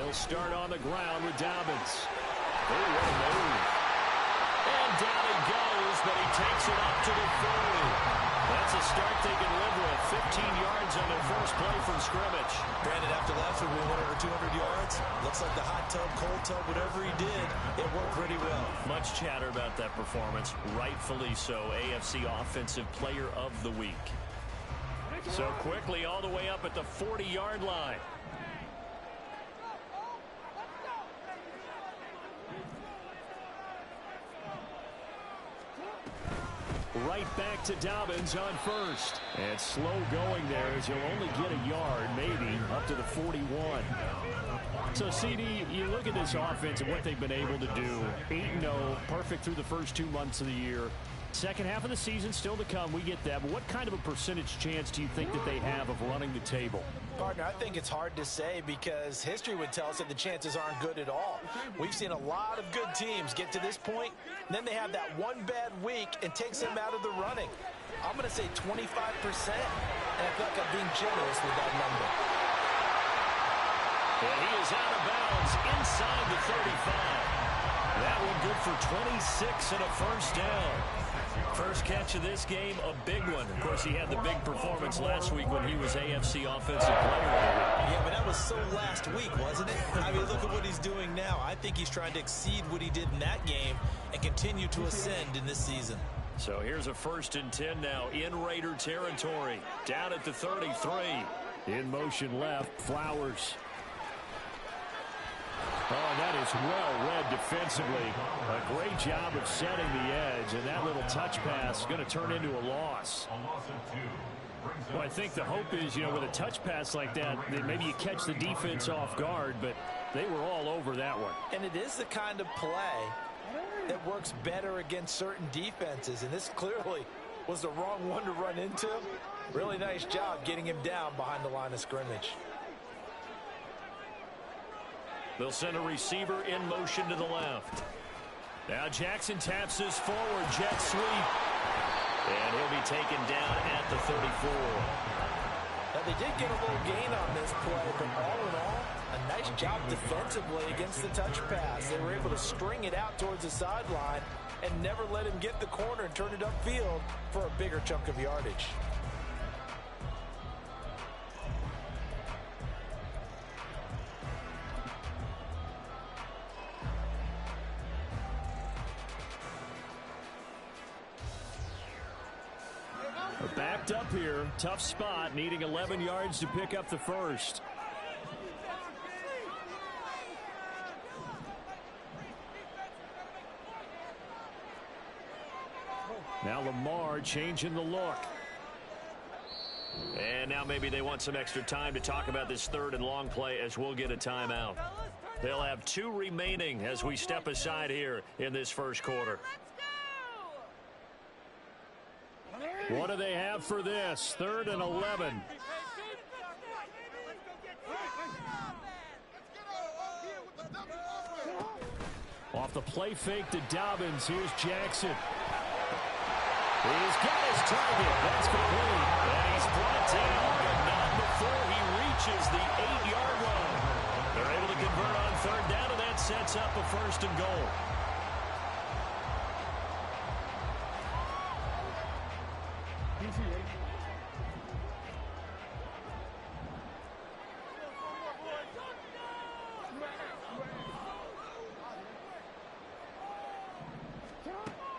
They'll start on the ground with Dobbins. Oh, what a move. And down he goes, but he takes it up to the 40. That's a start they can live with. 15 yards on their first play from scrimmage. Brandon, after last week, we went over 200 yards. Looks like the hot tub, cold tub, whatever he did, it worked pretty well. Much chatter about that performance. Rightfully so. AFC Offensive Player of the Week. So quickly all the way up at the 40-yard line. Right back to Dobbins on first. And slow going there as he'll only get a yard, maybe, up to the 41. So, CD, you look at this offense and what they've been able to do. 8-0, perfect through the first 2 months of the year. Second half of the season still to come. We get that. But what kind of a percentage chance do you think that they have of running the table? Partner, I think it's hard to say because history would tell us that the chances aren't good at all. We've seen a lot of good teams get to this point, and then they have that one bad week and takes them out of the running. I'm going to say 25%, and I feel like I'm being generous with that number. And he is out of bounds inside the 35. That one good for 26 and a first down. First catch of this game, a big one. Of course, he had the big performance last week when he was AFC Offensive Player of the Week. Yeah, but that was so last week, wasn't it? I mean, look at what he's doing now. I think he's trying to exceed what he did in that game and continue to ascend in this season. So here's a 1st and 10 now in Raider territory. Down at the 33. In motion left, Flowers. Oh, that is well read defensively. A great job of setting the edge, and that little touch pass is going to turn into a loss. Well, I think the hope is, with a touch pass like that maybe you catch the defense off guard, but they were all over that one. And it is the kind of play that works better against certain defenses, and this clearly was the wrong one to run into. Really nice job getting him down behind the line of scrimmage. They'll send a receiver in motion to the left. Now Jackson taps this forward, jet sweep. And he'll be taken down at the 34. Now they did get a little gain on this play, but all in all, a nice job defensively against the touch pass. They were able to string it out towards the sideline and never let him get the corner and turn it upfield for a bigger chunk of yardage. Backed up here, tough spot, needing 11 yards to pick up the first. Now Lamar changing the look. And now maybe they want some extra time to talk about this 3rd and long play as we'll get a timeout. They'll have 2 remaining as we step aside here in this first quarter. What do they have for this? 3rd and 11. Off the play fake to Dobbins. Here's Jackson. He's got his target. That's complete. And he's brought down, but not before he reaches the 8-yard line. They're able to convert on 3rd down, and that sets up a 1st and goal.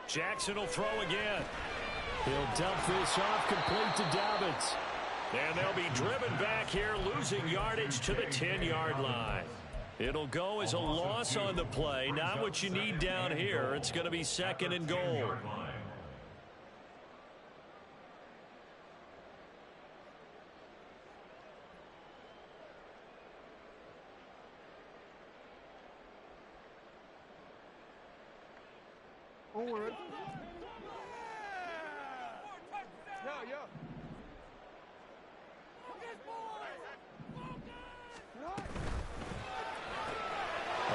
Jackson will throw again. He'll dump this off complete to Dobbins. And they'll be driven back here, losing yardage to the 10-yard line. It'll go as a loss on the play. Not what you need down here. It's going to be 2nd and goal. Onward. Yeah.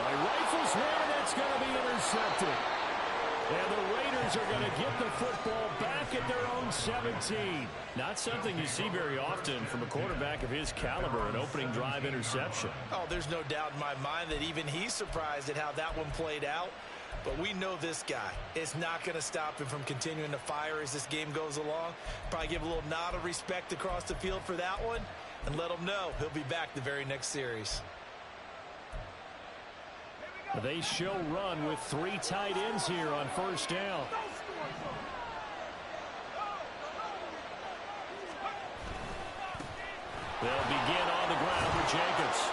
Rifles one, that's going to be intercepted. And the Raiders are going to get the football back at their own 17. Not something you see very often from a quarterback of his caliber, an opening drive interception. Oh, there's no doubt in my mind that even he's surprised at how that one played out. But we know this guy is not going to stop him from continuing to fire as this game goes along. Probably give a little nod of respect across the field for that one and let him know he'll be back the very next series. They show run with 3 tight ends here on first down. They'll begin on the ground with Jacobs.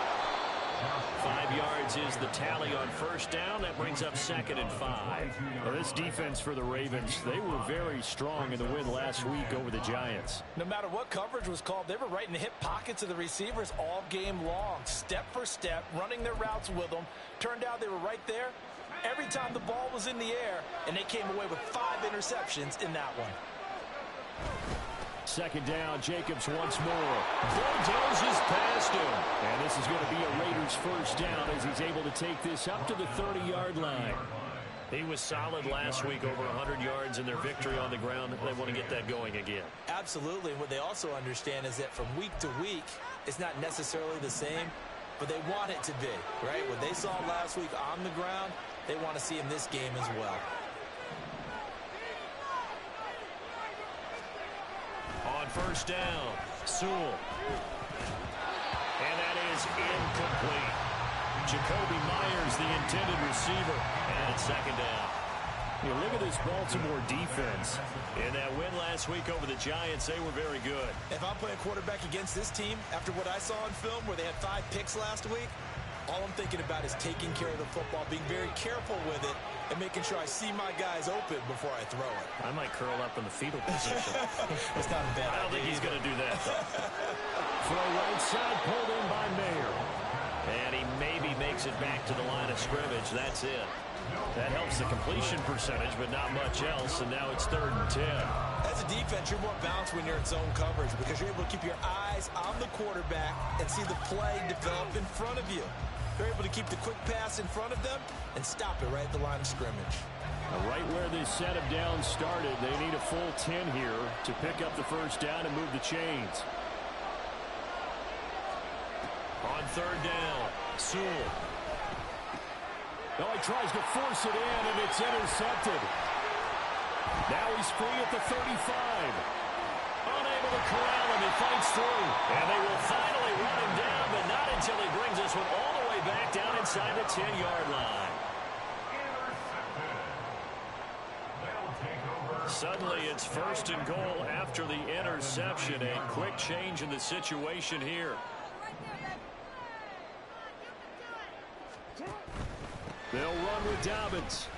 5 yards is the tally on first down. That brings up 2nd and 5. Well, this defense for the Ravens, they were very strong in the win last week over the Giants. No matter what coverage was called, they were right in the hip pockets of the receivers all game long. Step for step, running their routes with them. Turned out they were right there every time the ball was in the air, and they came away with 5 interceptions in that one. 2nd down, Jacobs once more. Bulldozes past him. And this is going to be a Raiders first down as he's able to take this up to the 30-yard line. He was solid last week, over 100 yards in their victory on the ground. They want to get that going again. Absolutely. And what they also understand is that from week to week, it's not necessarily the same, but they want it to be, right? What they saw last week on the ground, they want to see in this game as well. On first down, Sewell. And that is incomplete. Jakobi Meyers, the intended receiver. And it's 2nd down. You look at this Baltimore defense. In that win last week over the Giants, they were very good. If I'm playing quarterback against this team, after what I saw on film where they had 5 picks last week, all I'm thinking about is taking care of the football, being very careful with it, and making sure I see my guys open before I throw it. I might curl up in the fetal position. It's not a bad idea. I don't think he's going to do that, though. Throw right side, pulled in by Mayer. And he maybe makes it back to the line of scrimmage. That's it. That helps the completion percentage, but not much else, and now it's 3rd and 10. As a defense, you're more balanced when you're in zone coverage because you're able to keep your eyes on the quarterback and see the play develop in front of you. They're able to keep the quick pass in front of them and stop it right at the line of scrimmage. Now, right where this set of downs started, they need a full 10 here to pick up the first down and move the chains. On 3rd down, Sewell. Now he tries to force it in, and it's intercepted. Now he's free at the 35. Unable to corral him, he fights through. And they will finally run him down, but not until he brings this one all the way back down inside the 10-yard line. Suddenly it's 1st and goal after the interception. A quick change in the situation here. They'll run with Dobbins.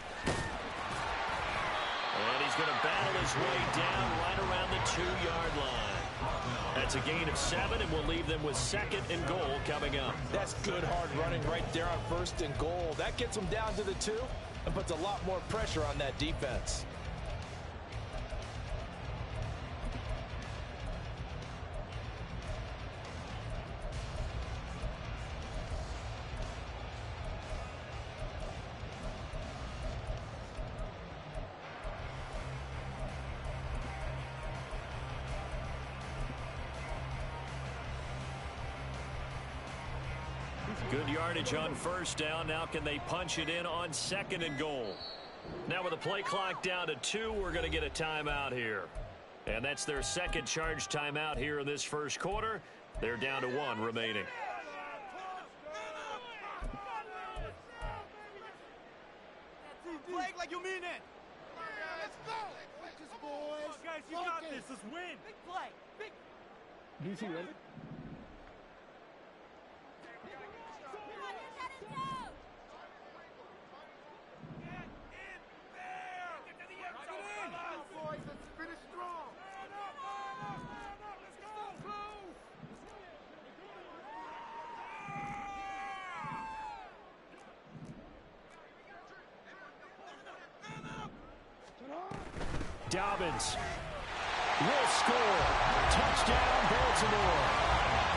And he's going to battle his way down right around the 2-yard line. That's a gain of 7, and will leave them with 2nd and goal coming up. That's good hard running right there on 1st and goal. That gets them down to the 2 and puts a lot more pressure on that defense. Good yardage on first down. Now can they punch it in on 2nd and goal? Now with the play clock down to 2, we're going to get a timeout here. And that's their 2nd charge timeout here in this first quarter. They're down to 1 remaining. Play like you mean it. Let's go. Focus, boys. Guys, you got this. Let's win. Big play. Big. DC ready? Dobbins will score. Touchdown, Baltimore.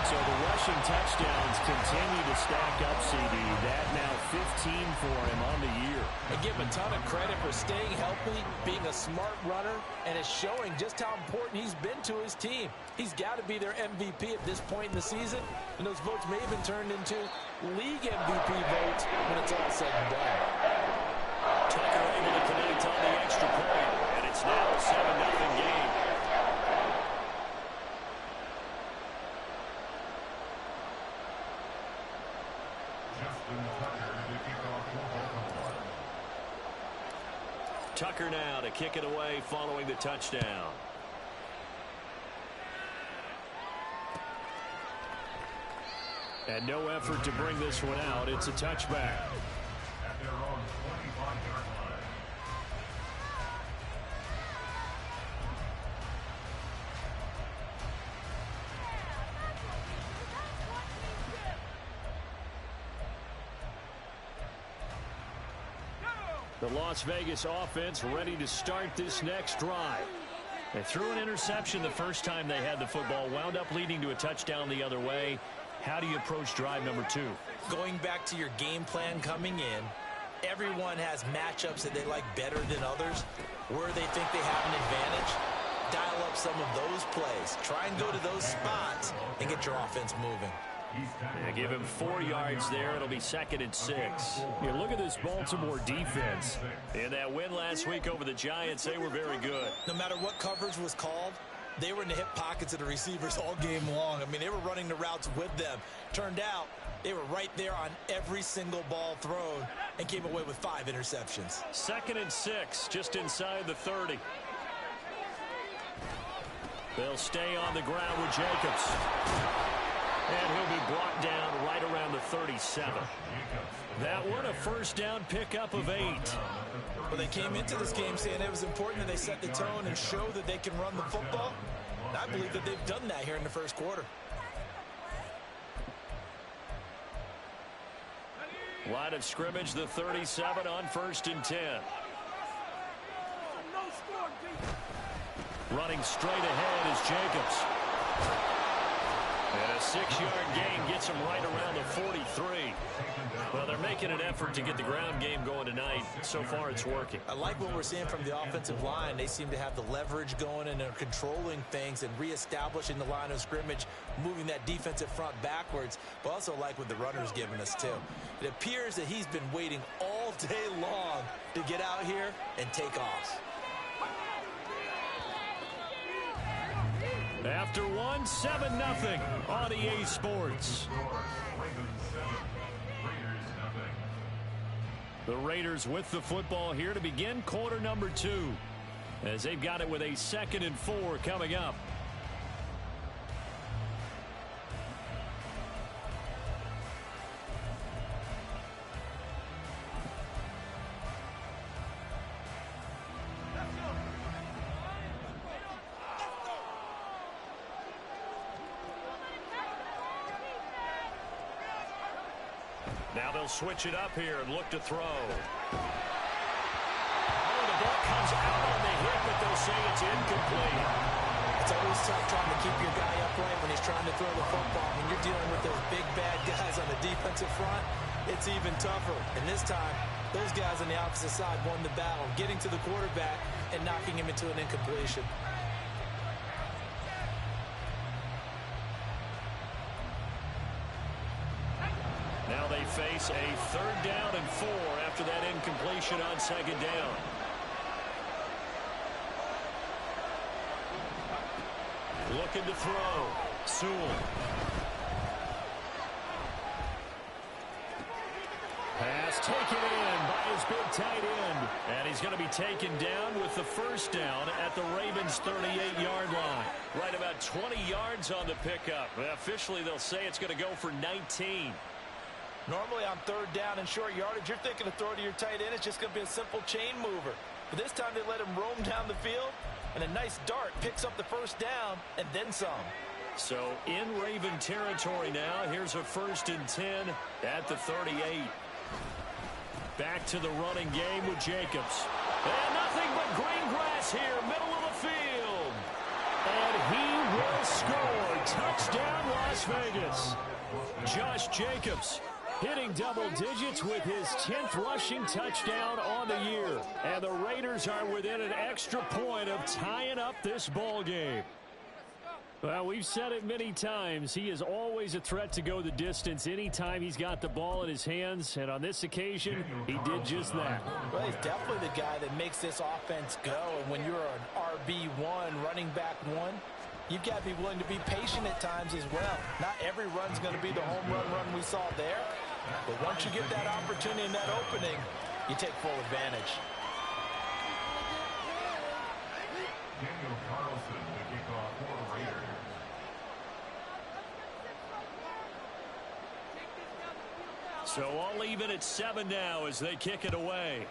So the rushing touchdowns continue to stack up, CD. That now 15 for him on the year. I give him a ton of credit for staying healthy, being a smart runner, and it's showing just how important he's been to his team. He's got to be their MVP at this point in the season, and those votes may have been turned into league MVP votes when it's all said and done. Tucker able to connect on the extra point, and it's now a 7-0 game. Tucker now to kick it away following the touchdown. And no effort to bring this one out. It's a touchback. The Las Vegas offense ready to start this next drive. They threw an interception the first time they had the football, wound up leading to a touchdown the other way. How do you approach drive number 2? Going back to your game plan coming in, everyone has matchups that they like better than others, where they think they have an advantage. Dial up some of those plays. Try and go to those spots and get your offense moving. Yeah, give him 4 yards there. It'll be 2nd and 6. You look at this Baltimore defense. In that win last week over the Giants, they were very good. No matter what coverage was called, they were in the hip pockets of the receivers all game long. I mean, they were running the routes with them. Turned out they were right there on every single ball thrown and came away with 5 interceptions. 2nd and 6, just inside the 30. They'll stay on the ground with Jacobs. And he'll be brought down right around the 37. That one a first down pickup of 8. Well, they came into this game saying it was important that they set the tone and show that they can run the football. And I believe that they've done that here in the first quarter. Line of scrimmage, the 37 on 1st and 10. Running straight ahead is Jacobs. And a 6-yard gain gets him right around the 43. Well, they're making an effort to get the ground game going tonight. So far, it's working. I like what we're seeing from the offensive line. They seem to have the leverage going, and they're controlling things and reestablishing the line of scrimmage, moving that defensive front backwards, but also like what the runner's giving us, too. It appears that he's been waiting all day long to get out here and take off. After one, 7-0 on EA Sports. The Raiders with the football here to begin quarter number 2, as they've got it with a 2nd and 4 coming up. Now they'll switch it up here and look to throw. Oh, the ball comes out on the hit, but they'll say it's incomplete. It's always tough trying to keep your guy upright when he's trying to throw the football. When you're dealing with those big, bad guys on the defensive front, it's even tougher. And this time, those guys on the opposite side won the battle, getting to the quarterback and knocking him into an incompletion. Now they face a 3rd down and 4 after that incompletion on 2nd down. Looking to throw. Sewell. Pass taken in by his big tight end. And he's going to be taken down with the 1st down at the Ravens' 38-yard line. Right about 20 yards on the pickup. Officially, they'll say it's going to go for 19. Normally on 3rd down and short yardage, you're thinking to throw to your tight end. It's just going to be a simple chain mover. But this time they let him roam down the field, and a nice dart picks up the 1st down and then some. So in Raven territory now. Here's a 1st and 10 at the 38. Back to the running game with Jacobs. And nothing but green grass here, middle of the field. And he will score. Touchdown, Las Vegas. Josh Jacobs hitting double digits with his 10th rushing touchdown on the year. And the Raiders are within an extra point of tying up this ball game. Well, we've said it many times. He is always a threat to go the distance anytime he's got the ball in his hands. And on this occasion, he did just that. Well, he's definitely the guy that makes this offense go. And when you're an RB1, running back one, you've got to be willing to be patient at times as well. Not every run's going to be the home run we saw there. But once you get that opportunity and that opening, you take full advantage. Daniel Carlson, the kickoff for the Raiders. So all even at 7 now as they kick it away.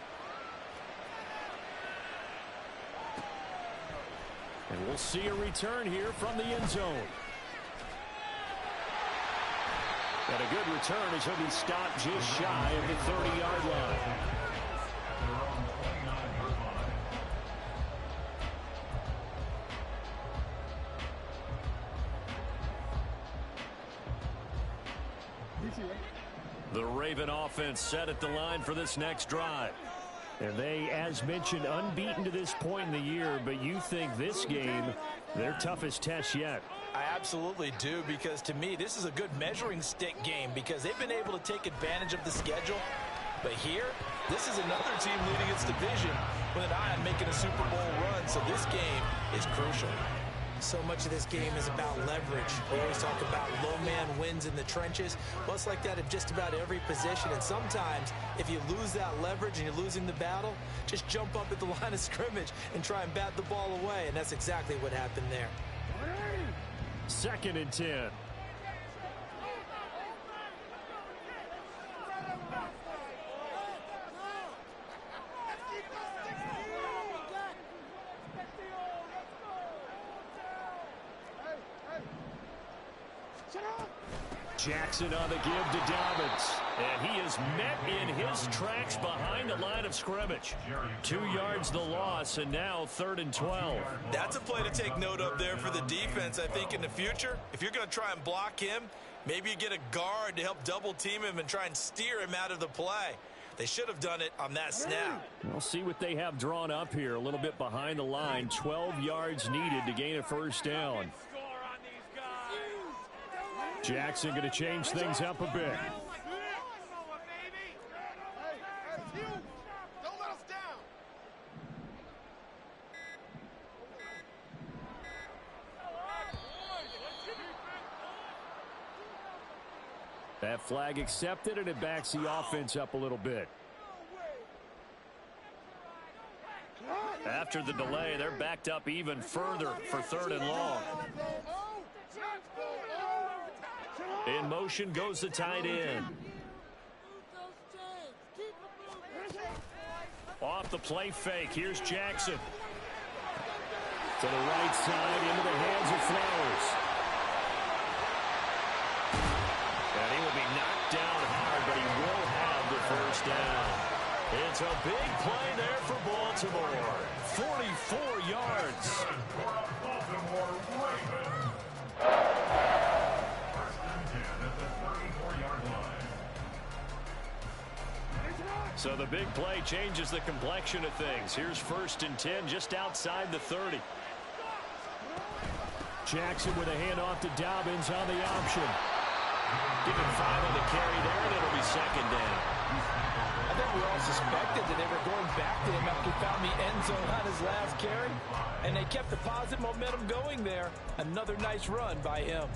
And we'll see a return here from the end zone. And a good return as he'll be stopped just shy of the 30-yard line. The Raven offense set at the line for this next drive. And they, as mentioned, unbeaten to this point in the year, but you think this game, their toughest test yet. I absolutely do, because to me, this is a good measuring stick game because they've been able to take advantage of the schedule. But here, this is another team leading its division with an eye on making a Super Bowl run, so this game is crucial. So much of this game is about leverage. We always talk about low man wins in the trenches. Well, it's like that at just about every position. And sometimes, if you lose that leverage and you're losing the battle, just jump up at the line of scrimmage and try and bat the ball away. And that's exactly what happened there. 2nd and 10. Jackson on the give to Dobbins. And he is met in his tracks behind the line of scrimmage. 2 yards the loss, and now 3rd and 12. That's a play to take note of there for the defense, I think, in the future. If you're going to try and block him, maybe you get a guard to help double team him and try and steer him out of the play. They should have done it on that snap. We'll see what they have drawn up here. A little bit behind the line. 12 yards needed to gain a first down. Jackson going to change things up a bit. That flag accepted, and it backs the offense up a little bit. After the delay, they're backed up even further for 3rd and long. In motion goes the tight end. Off the play fake. Here's Jackson. To the right side, into the hands of Flowers. And he will be knocked down hard, but he will have the first down. It's a big play there for Baltimore. 44 yards. So the big play changes the complexion of things. Here's 1st and 10 just outside the 30. Jackson with a handoff to Dobbins on the option. Give him 5 on the carry there, and it'll be 2nd down. I think we all suspected that they were going back to him after he found the end zone on his last carry, and they kept the positive momentum going there. Another nice run by him.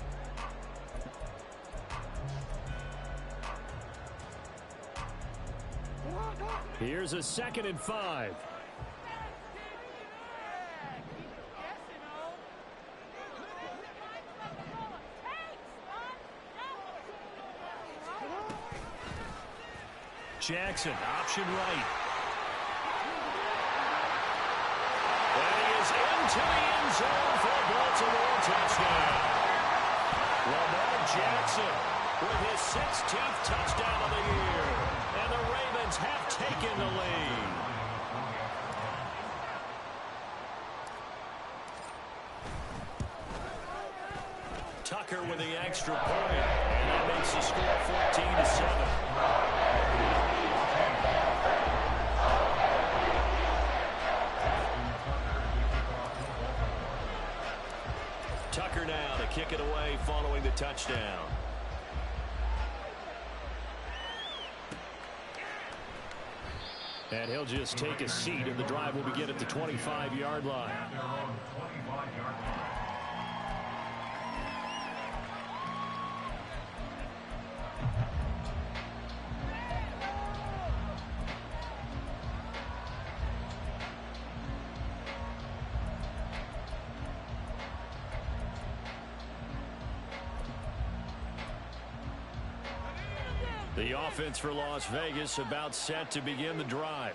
Here's a 2nd and 5. Jackson, option right. And he is into the end zone for a Baltimore touchdown. Lamar Jackson with his 16th touchdown of the year. And the Ravens have taken the lead. Tucker with the extra point. And that makes the score 14-7. Tucker now to kick it away following the touchdown. And he'll just take a seat, and the drive will begin at the 25-yard line. The offense for Las Vegas about set to begin the drive.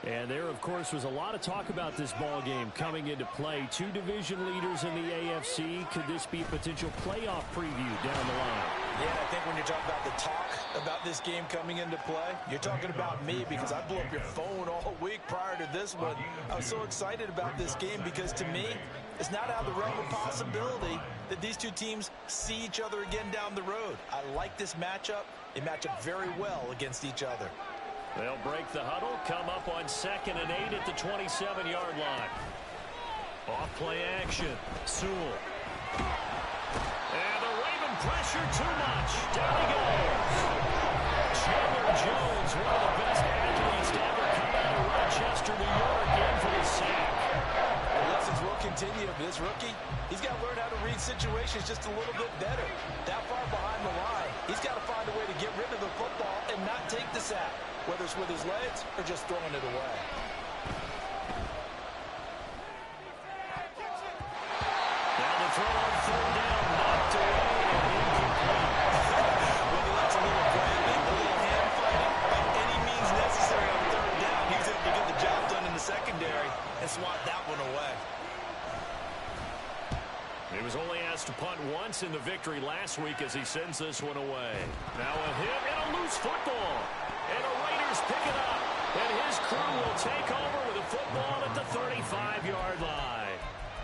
And there, of course, was a lot of talk about this ball game coming into play. Two division leaders in the AFC. Could this be a potential playoff preview down the line? Yeah, I think when you're talking about the talk about this game coming into play, you're talking about me, because I blew up your phone all week prior to this one. I was so excited about this game because, to me, it's not out of the realm of possibility that these two teams see each other again down the road. I like this matchup. They match up very well against each other. They'll break the huddle, come up on 2nd and 8 at the 27-yard line. Off play action. Sewell. And the Raven pressure too much. Down he goes. Chandler Jones, one of the best athletes to ever come out of Rochester, New York, in for the sack. The lessons will continue. This rookie, he's got to learn how to read situations just a little bit better. That far behind the line, he's got to find a way to get rid of the football and not take the sack, whether it's with his legs or just throwing it away. Now the throw on 4th down, knocked away and incomplete. Well, that's a little branding, a little hand fighting. By any means necessary on 3rd down, he's able to get the job done in the secondary and swat that one away. He was only asked to punt once in the victory last week as he sends this one away. Now a hit and a loose football. And the Raiders pick it up. And his crew will take over with a football at the 35-yard line.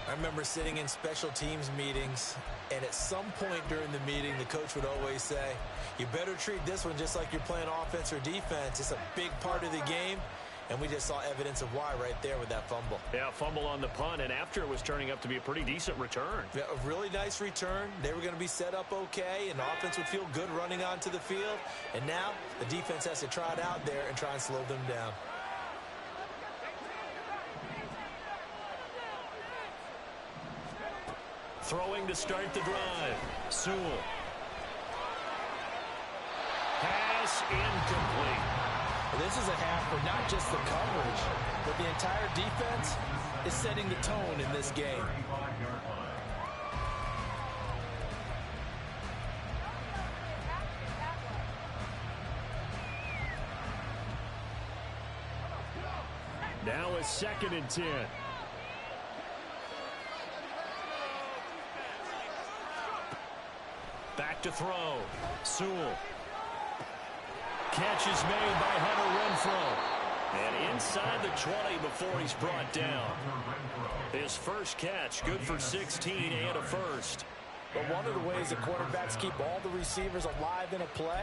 I remember sitting in special teams meetings, and at some point during the meeting, the coach would always say, you better treat this one just like you're playing offense or defense. It's a big part of the game. And we just saw evidence of why right there with that fumble. Yeah, fumble on the punt, and after it was turning up to be a pretty decent return. Yeah, a really nice return. They were going to be set up okay, and the offense would feel good running onto the field. And now the defense has to try it out there and try and slow them down. Throwing to start the drive. Sewell. Pass incomplete. This is a half where not just the coverage, but the entire defense is setting the tone in this game. Now a 2nd and 10. Back to throw. Sewell. Catch is made by Hunter Renfrow. And inside the 20 before he's brought down. His first catch, good for 16 and a first. But one of the ways that quarterbacks keep all the receivers alive in a play,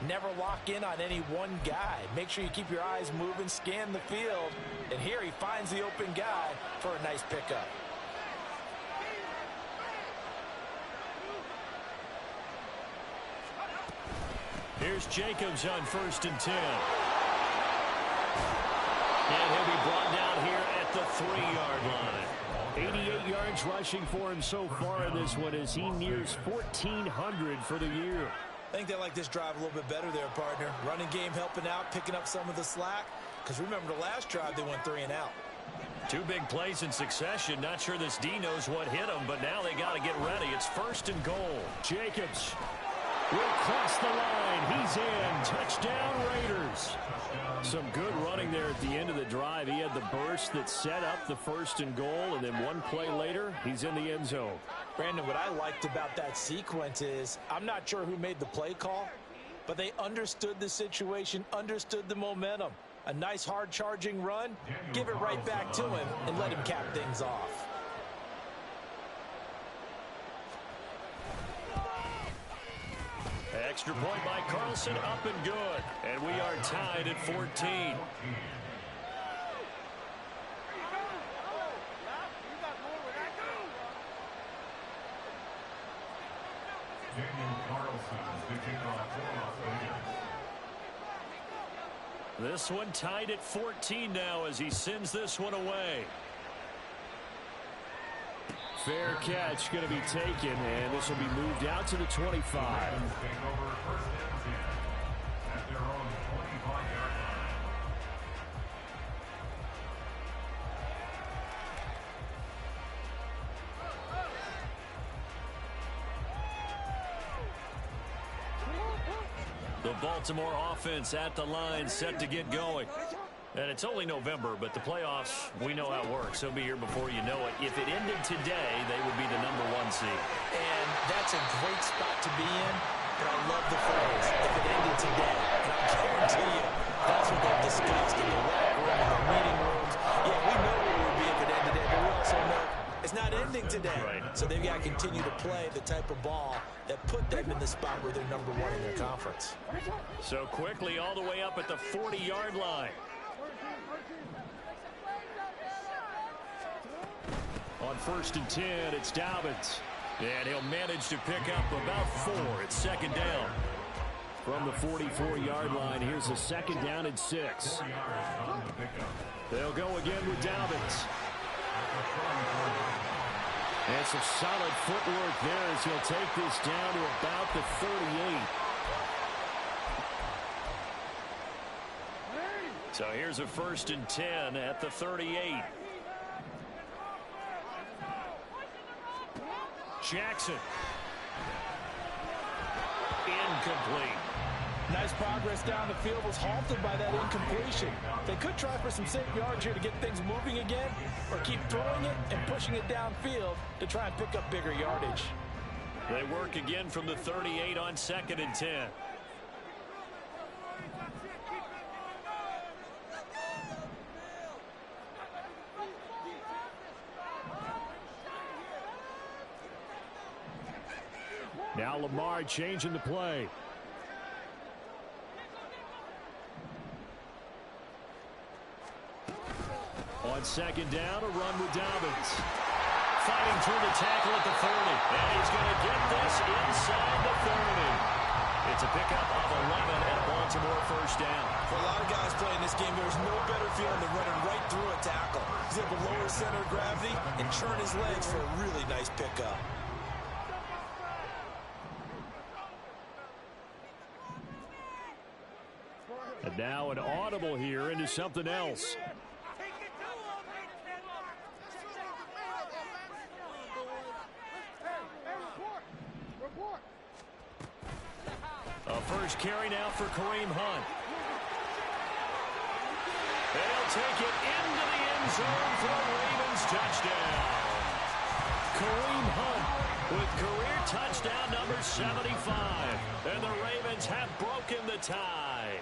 never lock in on any one guy. Make sure you keep your eyes moving, scan the field. And here he finds the open guy for a nice pickup. Here's Jacobs on 1st and 10. And he'll be brought down here at the 3-yard line. 88 yards rushing for him so far in this one as he nears 1,400 for the year. I think they like this drive a little bit better there, partner. Running game helping out, picking up some of the slack. Because remember the last drive, they went 3 and out. Two big plays in succession. Not sure this D knows what hit him, but now they got to get ready. It's 1st and goal. Jacobs will cross the line. He's in. Touchdown, Raiders. Some good running there at the end of the drive. He had the burst that set up the 1st and goal, and then one play later, he's in the end zone. Brandon, what I liked about that sequence is I'm not sure who made the play call, but they understood the situation, understood the momentum. A nice hard-charging run, give it right back to him, and let him cap things off. extra point by Carlson, up and good. And we are tied at 14. Daniel Carlson, the kickoff for Las Vegas. This one tied at 14 now as he sends this one away. Fair catch going to be taken, and this will be moved out to the 25. Take over first and 10 at their own 25-yard line. The Baltimore offense at the line, set to get going. And it's only November, but the playoffs, we know how it works. They'll be here before you know it. If it ended today, they would be the #1 seed. And that's a great spot to be in. And I love the phrase, if it ended today. And I guarantee you, that's what they've discussed in the locker room, in the meeting rooms. Yeah, we know where it would be if it ended today, but we also know it's not ending today. Right. So they've got to continue to play the type of ball that put them in the spot where they're #1 in their conference. So quickly all the way up at the 40-yard line. On 1st and 10, it's Dobbins. And he'll manage to pick up about 4. It's second down. From the 44-yard line, here's a second down and 6. They'll go again with Dobbins. And some solid footwork there as he'll take this down to about the 38. So here's a 1st and 10 at the 38. Jackson. Incomplete. Nice progress down the field, was halted by that incompletion. They could try for some safe yards here to get things moving again, or keep throwing it and pushing it downfield to try and pick up bigger yardage. They work again from the 38 on 2nd and 10. Now Lamar changing the play. On 2nd down, a run with Dobbins. Fighting through the tackle at the 40. And he's going to get this inside the 30. It's a pickup of 11 and a Baltimore 1st down. For a lot of guys playing this game, there's no better feeling than running right through a tackle. He's able to lower center of gravity and churn his legs for a really nice pickup. And now an audible here into something else. A first carry now for Kareem Hunt. And he'll take it into the end zone for a Ravens touchdown. Kareem Hunt with career touchdown number 75. And the Ravens have broken the tie.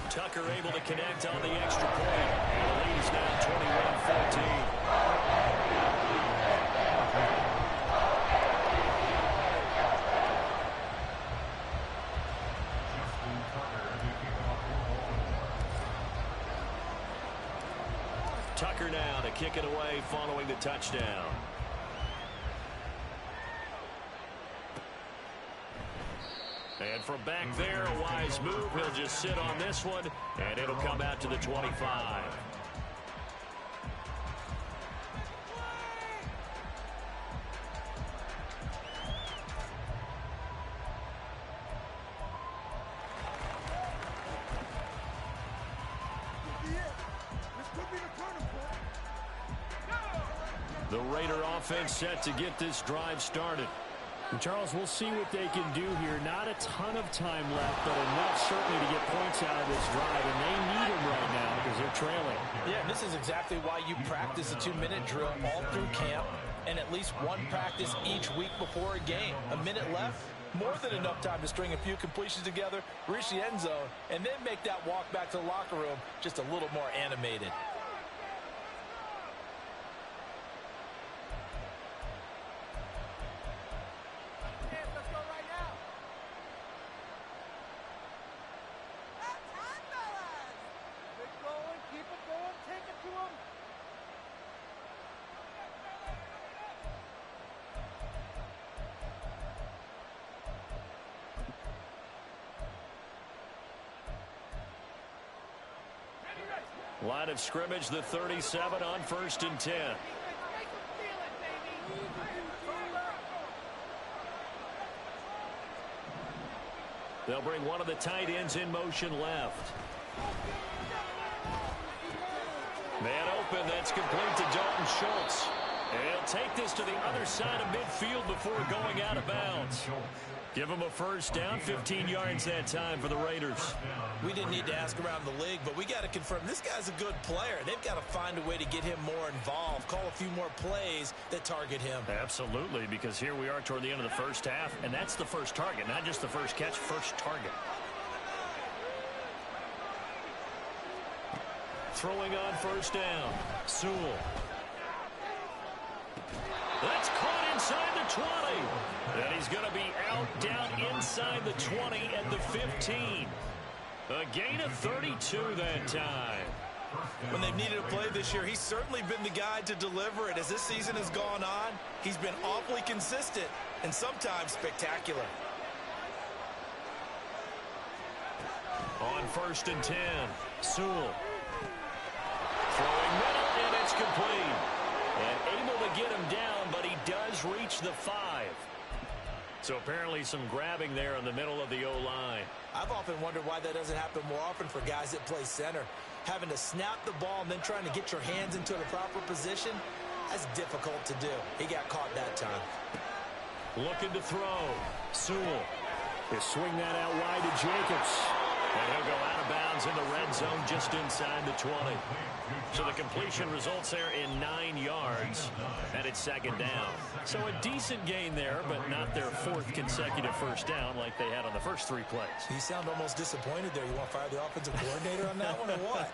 Tucker able to connect on the extra point. And the lead is now 21-14. Tucker now to kick it away following the touchdown. And from back there, a wise move. He'll just sit on this one, and it'll come out to the 25. The Raider offense set to get this drive started. And Charles, we'll see what they can do here. Not a ton of time left, but enough certainly to get points out of this drive, and they need them right now because they're trailing. Yeah, and this is exactly why you practice a 2-minute drill all through camp and at least one practice each week before a game. A minute left, more than enough time to string a few completions together, reach the end zone, and then make that walk back to the locker room just a little more animated. Line of scrimmage, the 37 on 1st and 10. They'll bring one of the tight ends in motion left. Man open, that's complete to Dalton Schultz. And he'll take this to the other side of midfield before going out of bounds. Give him a first down, 15 yards that time for the Raiders. We didn't need to ask around the league, but we got to confirm this guy's a good player. They've got to find a way to get him more involved, call a few more plays that target him. Absolutely, because here we are toward the end of the first half, and that's the first target, not just the first catch, first target. Throwing on first down, Sewell. That's caught inside the 20. And he's going to be out down inside the 20 at the 15. A gain of 32 that time. When they've needed a play this year, he's certainly been the guy to deliver it. As this season has gone on, he's been awfully consistent and sometimes spectacular. On 1st and 10, Sewell. Throwing middle, and it's complete. And able to get him down, but he does reach the 5. So apparently some grabbing there in the middle of the O-line. I've often wondered why that doesn't happen more often for guys that play center. Having to snap the ball and then trying to get your hands into the proper position, that's difficult to do. He got caught that time. Looking to throw. Sewell. He'll swing that out wide to Jacobs. And he'll go out of bounds in the red zone just inside the 20. So the completion results there in 9 yards, and it's 2nd down. So a decent gain there, but not their 4th consecutive first down like they had on the first 3 plays. You sound almost disappointed there. You want to fire the offensive coordinator on that one or what?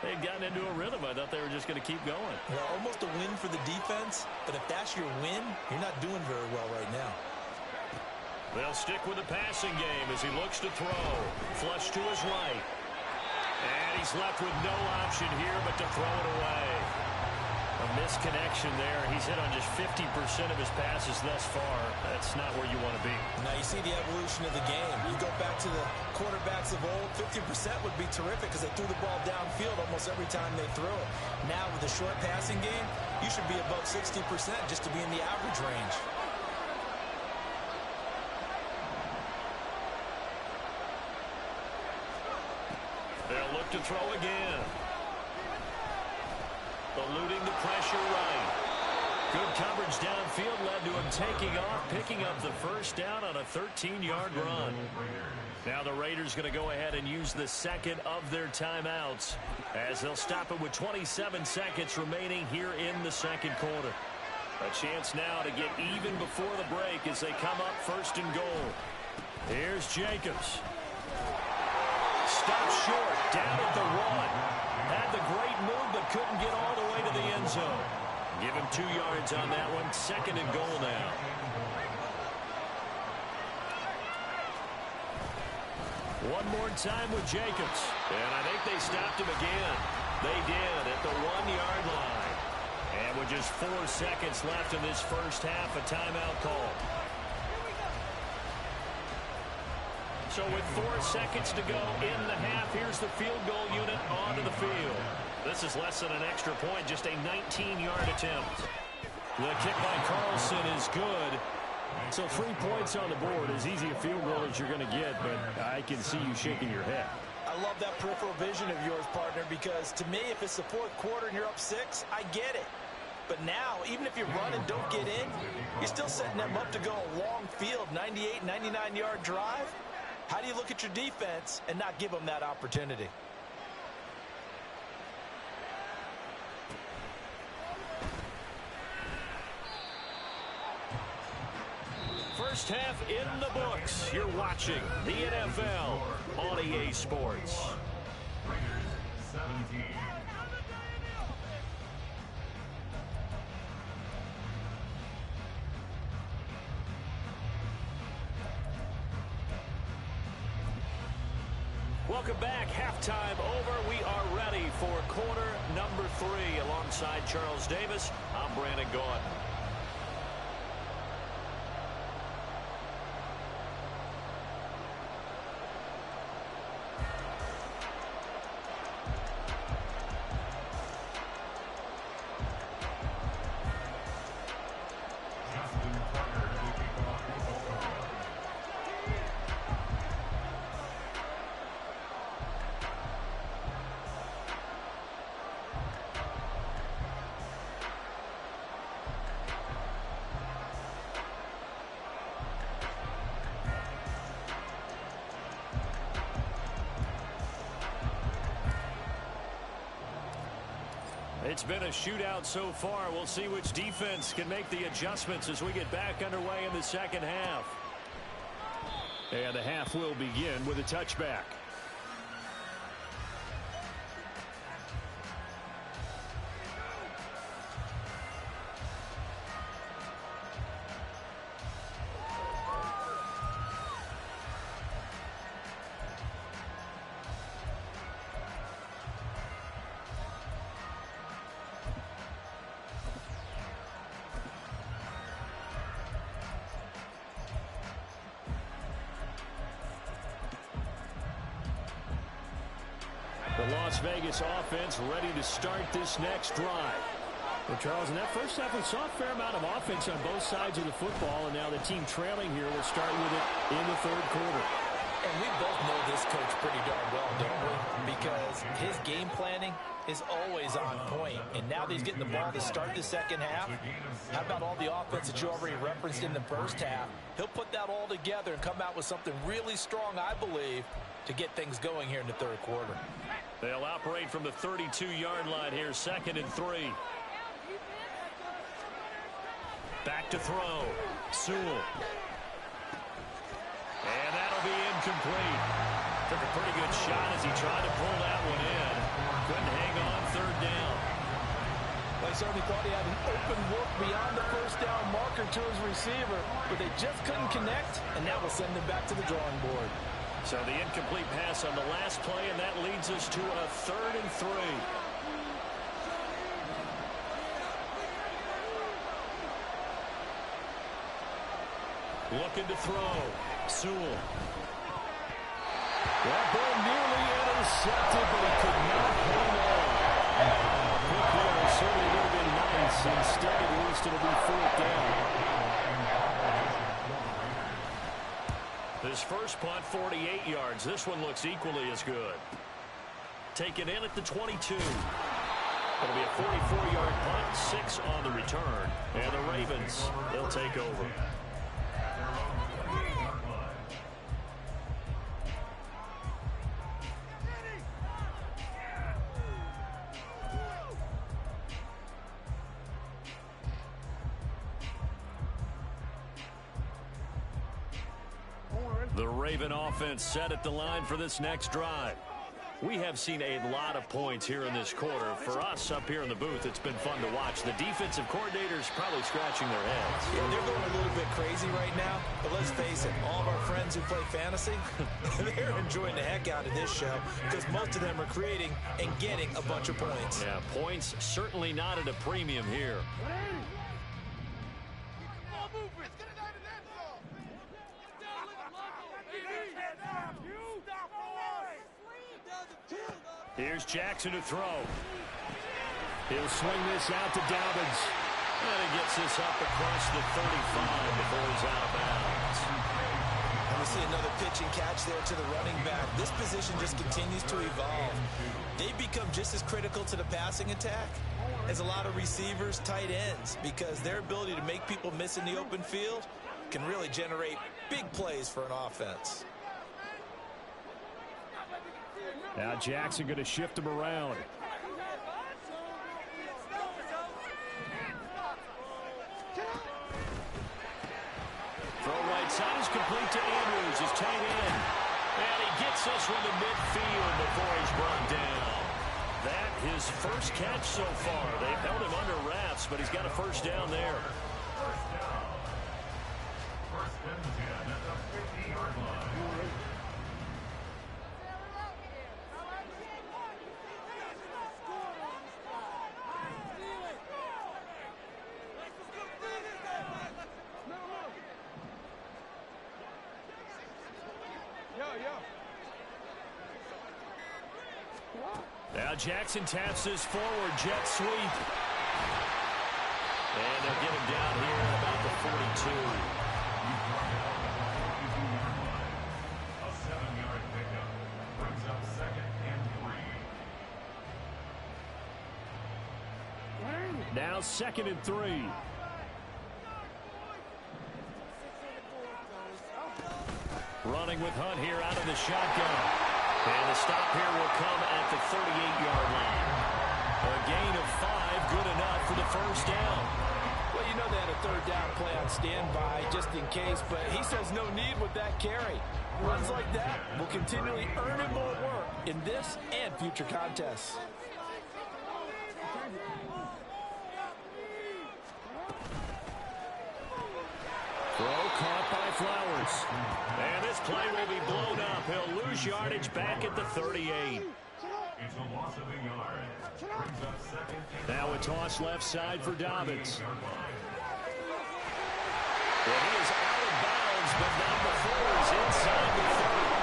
They'd gotten into a rhythm. I thought they were just going to keep going. Well, almost a win for the defense, but if that's your win, you're not doing very well right now. They'll stick with the passing game as he looks to throw. Flush to his right. And he's left with no option here but to throw it away. A misconnection there. He's hit on just 50% of his passes thus far. That's not where you want to be. Now you see the evolution of the game. You go back to the quarterbacks of old, 50% would be terrific because they threw the ball downfield almost every time they threw it. Now with the short passing game, you should be above 60% just to be in the average range. They'll look to throw again. Eluding the pressure right. Good coverage downfield led to him taking off, picking up the first down on a 13-yard run. Now the Raiders going to go ahead and use the second of their timeouts as they'll stop it with 27 seconds remaining here in the second quarter. A chance now to get even before the break as they come up 1st and goal. Here's Jacobs. Stopped short, down at the 1. Had the great move, but couldn't get all the way to the end zone. Give him 2 yards on that one. 2nd and goal now. One more time with Jacobs. And I think they stopped him again. They did at the 1-yard line. And with just 4 seconds left in this first half, a timeout call. So with 4 seconds to go in the half, here's the field goal unit onto the field. This is less than an extra point, just a 19-yard attempt. The kick by Carlson is good. So 3 points on the board, as easy a field goal as you're going to get, but I can see you shaking your head. I love that peripheral vision of yours, partner, because to me, if it's the 4th quarter and you're up 6, I get it. But now, even if you run and don't get in, you're still setting them up to go a long field, 98, 99-yard drive. How do you look at your defense and not give them that opportunity? First half in the books. You're watching the NFL on EA Sports. Raiders 17. Welcome back. Halftime over. We are ready for quarter number 3. Alongside Charles Davis, I'm Brandon Gaudin. It's been a shootout so far. We'll see which defense can make the adjustments as we get back underway in the second half. And the half will begin with a touchback. The Las Vegas offense ready to start this next drive. Well, Charles, in that first half, we saw a fair amount of offense on both sides of the football, and now the team trailing here will start with it in the third quarter. And we both know this coach pretty darn well, don't we? Because his game planning is always on point. And now that he's getting the ball to start the second half, how about all the offense that you already referenced in the first half? He'll put that all together and come out with something really strong, I believe, to get things going here in the third quarter. They'll operate from the 32-yard line here, 2nd and 3. Back to throw. Sewell. And that'll be incomplete. Took a pretty good shot as he tried to pull that one in. Couldn't hang on, 3rd down. Well, he certainly thought he had an open look beyond the first down marker to his receiver, but they just couldn't connect, and that will send him back to the drawing board. So the incomplete pass on the last play, and that leads us to a 3rd and 3. Looking to throw. Sewell. That ball nearly intercepted, but he could not hold on. Quick there certainly would have been nice. Instead, at least it'll be 4th down. His first punt, 48 yards. This one looks equally as good. Taken in at the 22. It'll be a 44-yard punt, 6 on the return. And the Ravens, they'll take over. The Raven offense set at the line for this next drive. We have seen a lot of points here in this quarter. For us up here in the booth, it's been fun to watch. The defensive coordinators probably scratching their heads. Yeah, they're going a little bit crazy right now, but let's face it, all of our friends who play fantasy, they're enjoying the heck out of this show because most of them are creating and getting a bunch of points. Yeah, points certainly not at a premium here. Here's Jackson to throw. He'll swing this out to Dobbins. And he gets this up across the 35 before he's out of bounds. And we see another pitch and catch there to the running back. This position just continues to evolve. They become just as critical to the passing attack as a lot of receivers, tight ends, because their ability to make people miss in the open field can really generate big plays for an offense. Now Jackson going to shift him around. Throw right side is complete to Andrews, his tight end. And he gets this one to midfield before he's brought down. That his first catch so far. They've held him under wraps, but he's got a first down there. First and 10 at the 50-yard line. Now Jackson taps this forward jet sweep. And they'll get him down here at about the 42. A 7-yard pickup brings up 2nd and 3. Now 2nd and 3. Running with Hunt here out of the shotgun. And the stop here will come at the 38-yard line. A gain of 5, good enough for the first down. Well, you know they had a third down play on standby just in case, but he says no need with that carry. Runs like that will continually earn him more work in this and future contests. Throw caught by Flowers. And this play will be blown up. He'll lose yardage back at the 38. It's a loss of a yard. Brings up second. Now a toss left side for Dobbins. Well, he is out of bounds, but not before he's inside the 30.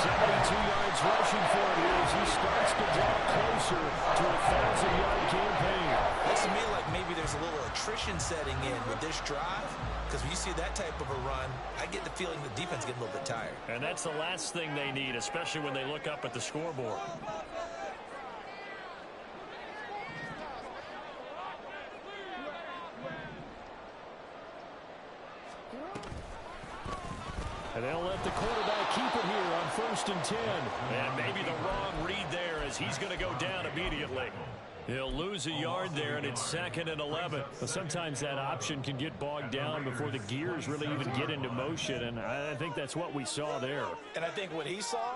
72 yards rushing for him here as he starts to draw closer to a 1,000-yard campaign. Looks to me like maybe there's a little attrition setting in with this drive, because when you see that type of a run, I get the feeling the defense getting a little bit tired. And that's the last thing they need, especially when they look up at the scoreboard. And they'll let the quarterback keep it here on 1st and 10. And maybe the wrong read there as he's going to go down immediately. He'll lose a yard there, and it's 2nd and 11. But sometimes that option can get bogged down before the gears really even get into motion, and I think that's what we saw there. And I think what he saw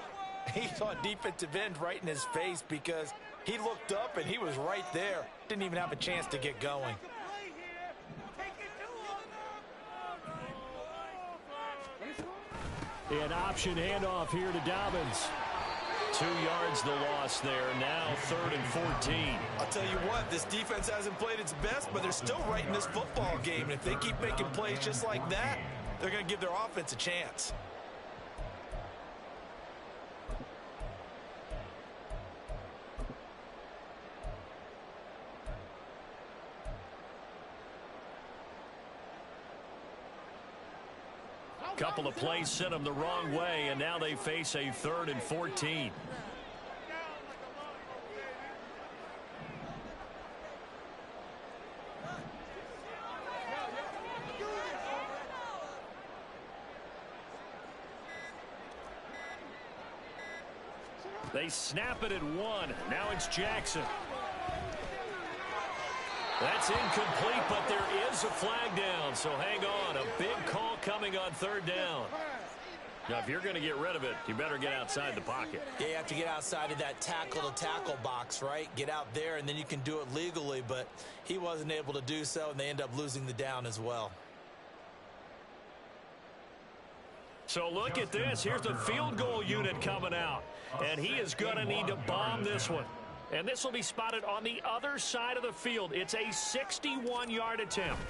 a defensive end right in his face because he looked up and he was right there. Didn't even have a chance to get going. An option handoff here to Dobbins. 2 yards the loss there. Now 3rd and 14. I'll tell you what, this defense hasn't played its best, but they're still right in this football game. And if they keep making plays just like that, they're going to give their offense a chance. Couple of plays sent them the wrong way, and now they face a 3rd and 14. They snap it at 1. Now it's Jackson. That's incomplete, but there is a flag down, so hang on. A big call coming on 3rd down. Now, if you're going to get rid of it, you better get outside the pocket. Yeah, you have to get outside of that tackle-to-tackle box, right? Get out there, and then you can do it legally, but he wasn't able to do so, and they end up losing the down as well. So look at this. Here's the field goal unit coming out, and he is going to need to bomb this one. And this will be spotted on the other side of the field. It's a 61-yard attempt.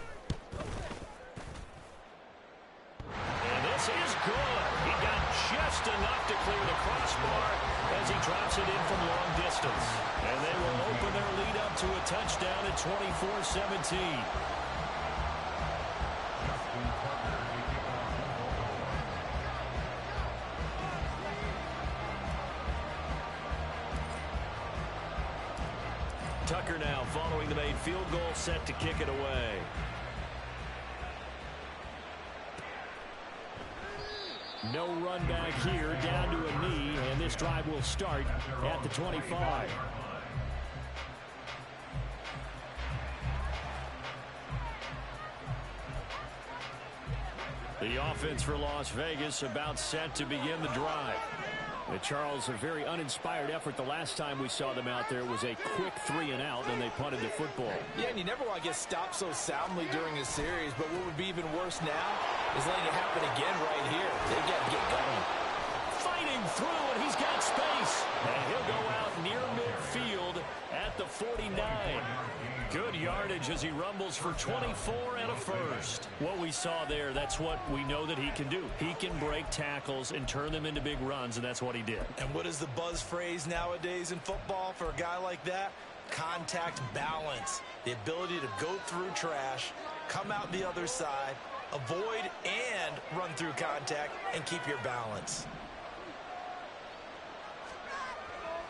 And this is good. He got just enough to clear the crossbar as he drops it in from long distance. And they will open their lead up to a touchdown at 24-17. Tucker now following the made field goal, set to kick it away. No run back here, down to a knee, and this drive will start at the 25. The offense for Las Vegas about set to begin the drive. Charles, a very uninspired effort the last time we saw them out there. It was a quick 3-and-out, and they punted the football. Yeah, and you never want to get stopped so soundly during a series, but what would be even worse now is letting it happen again right here. They got to get going. Fighting through, and he's got space. And he'll go out near midfield at the 49. Good yardage as he rumbles for 24 and a first. What we saw there, that's what we know that he can do. He can break tackles and turn them into big runs, and that's what he did. And what is the buzz phrase nowadays in football for a guy like that? Contact balance. The ability to go through trash, come out the other side, avoid and run through contact, and keep your balance.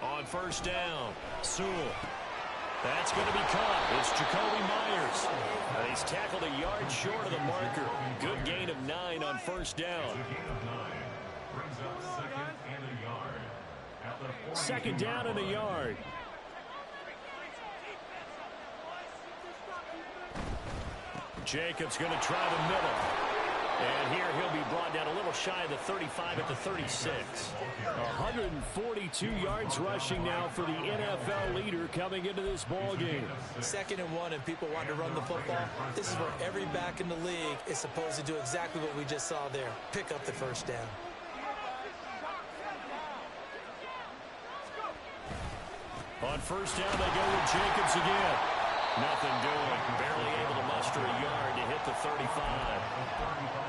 On 1st down, Sewell. That's going to be caught. It's Jacoby Myers. He's tackled a yard short of the marker. Good gain of 9 on 1st down. Brings up 2nd and a yard. At the 2nd down and a yard. Jacobs going to try the middle. And here he'll be brought down a little shy of the 35 at the 36. 142 yards rushing now for the NFL leader coming into this ball game. 2nd and 1 and people want to run the football. This is where every back in the league is supposed to do exactly what we just saw there. Pick up the first down. On first down, they go with Jacobs again. Nothing doing. Barely able to muster a yard to hit the 35.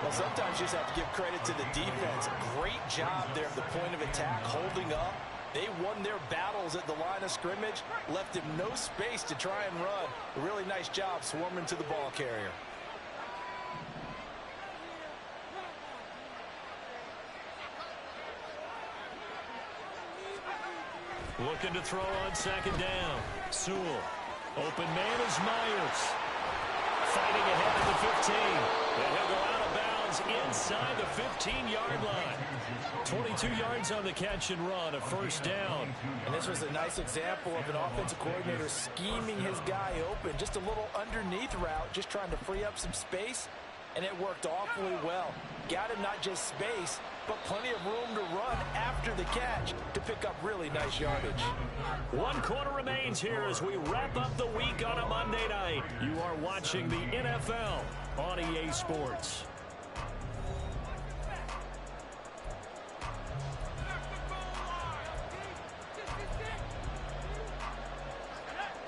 Well, sometimes you just have to give credit to the defense. Great job there at the point of attack, holding up. They won their battles at the line of scrimmage, left him no space to try and run. A really nice job swarming to the ball carrier. Looking to throw on 2nd down. Sewell. Open man is Myers. Fighting ahead of the 15. And he'll go out of bounds inside the 15-yard line. 22 yards on the catch and run, a first down. And this was a nice example of an offensive coordinator scheming his guy open. Just a little underneath route, just trying to free up some space. And it worked awfully well. Got him not just space, but plenty of room to run after the catch to pick up really nice yardage. 1 quarter remains here as we wrap up the week on a Monday night. You are watching the NFL on EA Sports.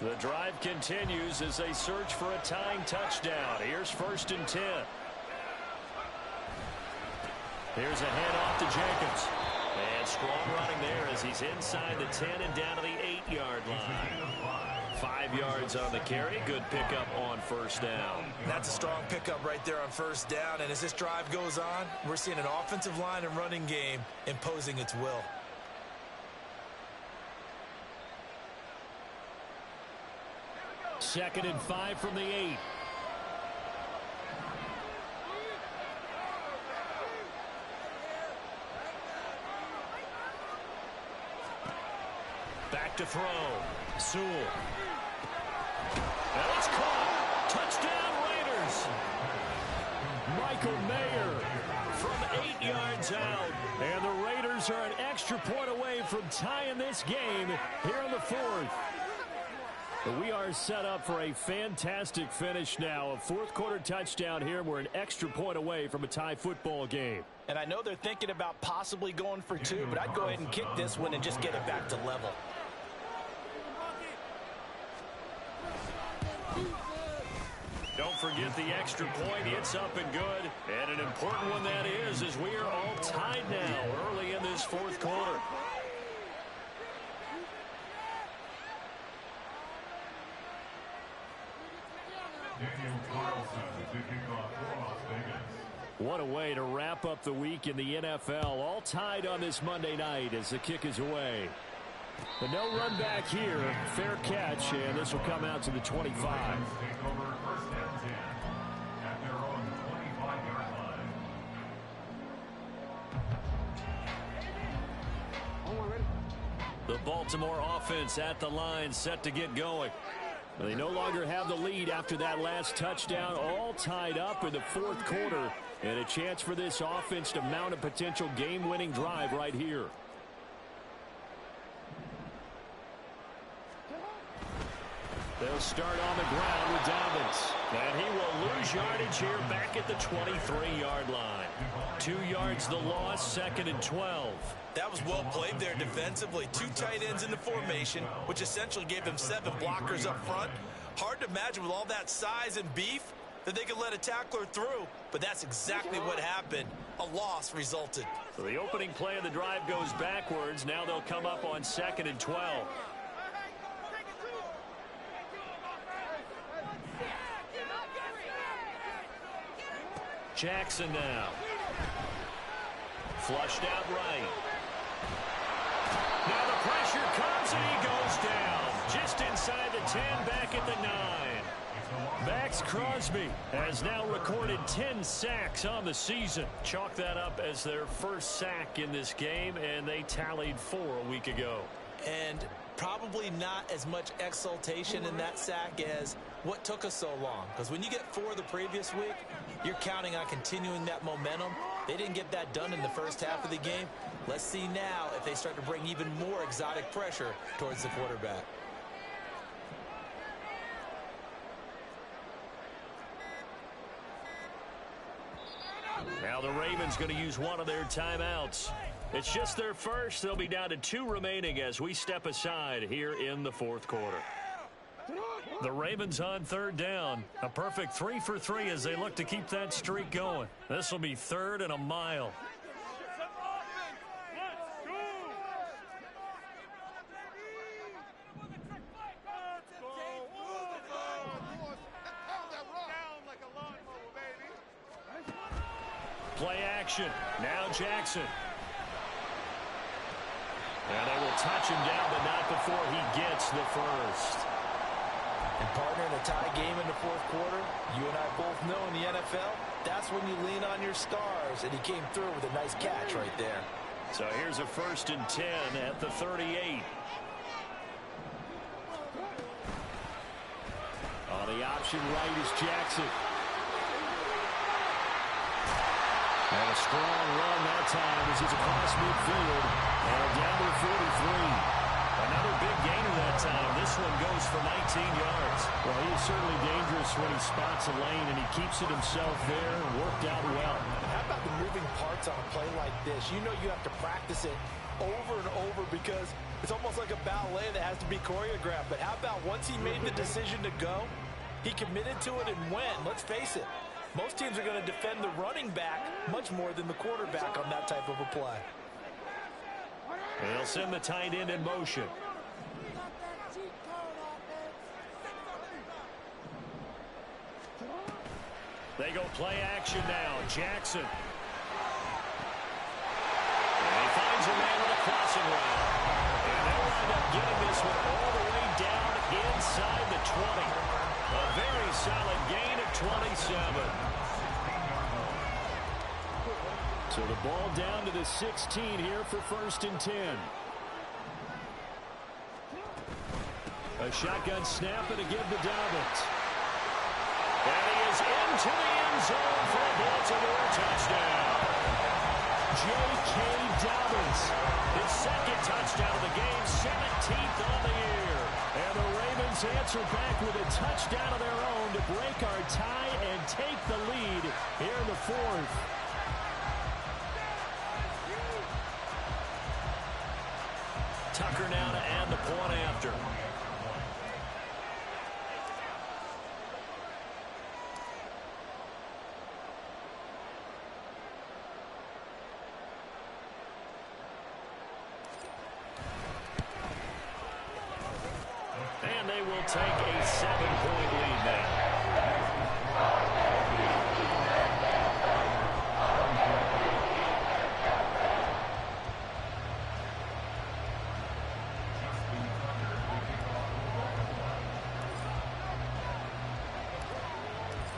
The drive continues as they search for a tying touchdown. Here's 1st and 10. Here's a handoff to Jacobs. And strong running there as he's inside the 10 and down to the 8-yard line. 5 yards on the carry. Good pickup on first down. That's a strong pickup right there on first down. And as this drive goes on, we're seeing an offensive line and running game imposing its will. Second and 5 from the 8. Back to throw. Sewell. And it's caught. Touchdown Raiders. Michael Mayer from 8 yards out. And the Raiders are an extra point away from tying this game here in the 4th. We are set up for a fantastic finish now. A 4th quarter touchdown here. We're an extra point away from a tie football game. And I know they're thinking about possibly going for 2, but I'd go ahead and kick this one and just get it back to level. Don't forget the extra point. It's up and good. And an important one that is, as we are all tied now early in this 4th quarter. What a way to wrap up the week in the NFL. All tied on this Monday night as the kick is away. But no run back here. Fair catch, and this will come out to the 25. The Baltimore offense at the line, set to get going. They no longer have the lead after that last touchdown, all tied up in the 4th quarter. And a chance for this offense to mount a potential game-winning drive right here. They'll start on the ground with Dobbins. And he will lose yardage here back at the 23-yard line. 2 yards the loss, 2nd and 12. That was well played there defensively. 2 tight ends in the formation, which essentially gave them 7 blockers up front. Hard to imagine with all that size and beef that they could let a tackler through, but that's exactly what happened. A loss resulted. So the opening play of the drive goes backwards. Now they'll come up on 2nd and 12. Jackson now. Flushed out right. Now the pressure comes and he goes down. Just inside the 10, back at the 9. Max Crosby has now recorded 10 sacks on the season. Chalk that up as their first sack in this game, and they tallied 4 a week ago. And probably not as much exultation in that sack as what took us so long. Because when you get 4 the previous week, you're counting on continuing that momentum. They didn't get that done in the first half of the game. Let's see now if they start to bring even more exotic pressure towards the quarterback. Now the Ravens going to use one of their timeouts. It's just their first. They'll be down to 2 remaining as we step aside here in the fourth quarter. The Ravens on 3rd down. A perfect 3 for 3 as they look to keep that streak going. This will be 3rd and a mile. Play action. Now Jackson. And they will touch him down, but not before he gets the first. And partner, in a tie game in the fourth quarter, you and I both know in the NFL, that's when you lean on your stars. And he came through with a nice catch right there. So here's a 1st and 10 at the 38. On the option right is Jackson. And a strong run that time as he's across midfield and down to the 43. Another big gainer that time. This one goes for 19 yards. Well, he is certainly dangerous when he spots a lane, and he keeps it himself there and worked out well. How about the moving parts on a play like this? You know you have to practice it over and over because it's almost like a ballet that has to be choreographed. But how about once he made the decision to go, he committed to it and went. Let's face it. Most teams are going to defend the running back much more than the quarterback on that type of a play. They'll send the tight end in motion. They go play action now. Jackson. And he finds a man with a crossing route. And they'll wind up getting this one all the way down inside the 20. A very solid gain of 27. So the ball down to the 16 here for 1st and 10. A shotgun snap and a give to Dobbins. And he is into the end zone for a Baltimore touchdown. J.K. Dobbins, his 2nd touchdown of the game, 17th on the year. And the Ravens answer back with a touchdown of their own to break our tie and take the lead here in the 4th. Tucker now to add the point after. And they will take a 7-point lead now.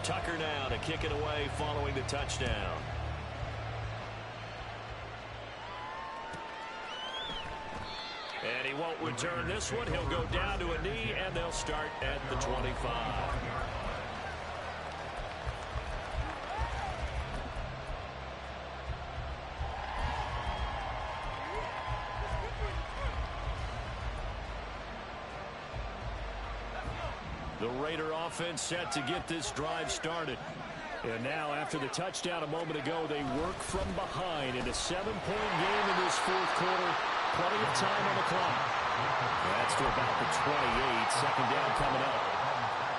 Tucker now to kick it away following the touchdown. And he won't return this one. He'll go down to a knee, and they'll start at the 25. The Raider offense set to get this drive started. And now, after the touchdown a moment ago, they work from behind in a 7-point game in this fourth quarter. Plenty of time on the clock. That's to about the 28. 2nd down coming up.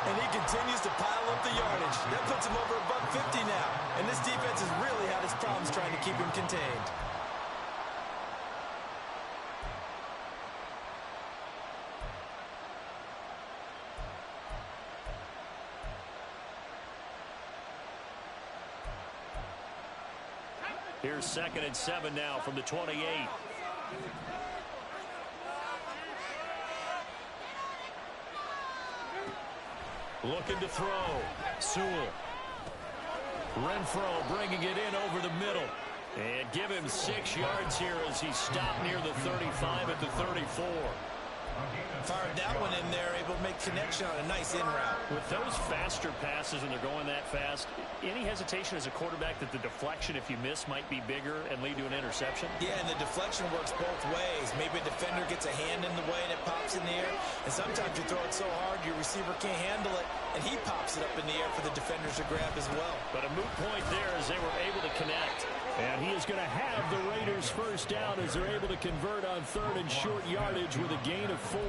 And he continues to pile up the yardage. That puts him over above 50 now. And this defense has really had its problems trying to keep him contained. Here's 2nd and 7 now from the 28. Looking to throw. Sewell. Renfro bringing it in over the middle. And give him 6 yards here as he stopped near the 35 at the 34. Fired that one in there, able to make connection on a nice in route. With those faster passes and they're going that fast, any hesitation as a quarterback that the deflection, if you miss, might be bigger and lead to an interception? Yeah, and the deflection works both ways. Maybe a defender gets a hand in the way and it pops in the air. And sometimes you throw it so hard your receiver can't handle it, and he pops it up in the air for the defenders to grab as well. But a moot point there as they were able to connect. And he is going to have the Raiders first down as they're able to convert on third and short yardage with a gain of 4.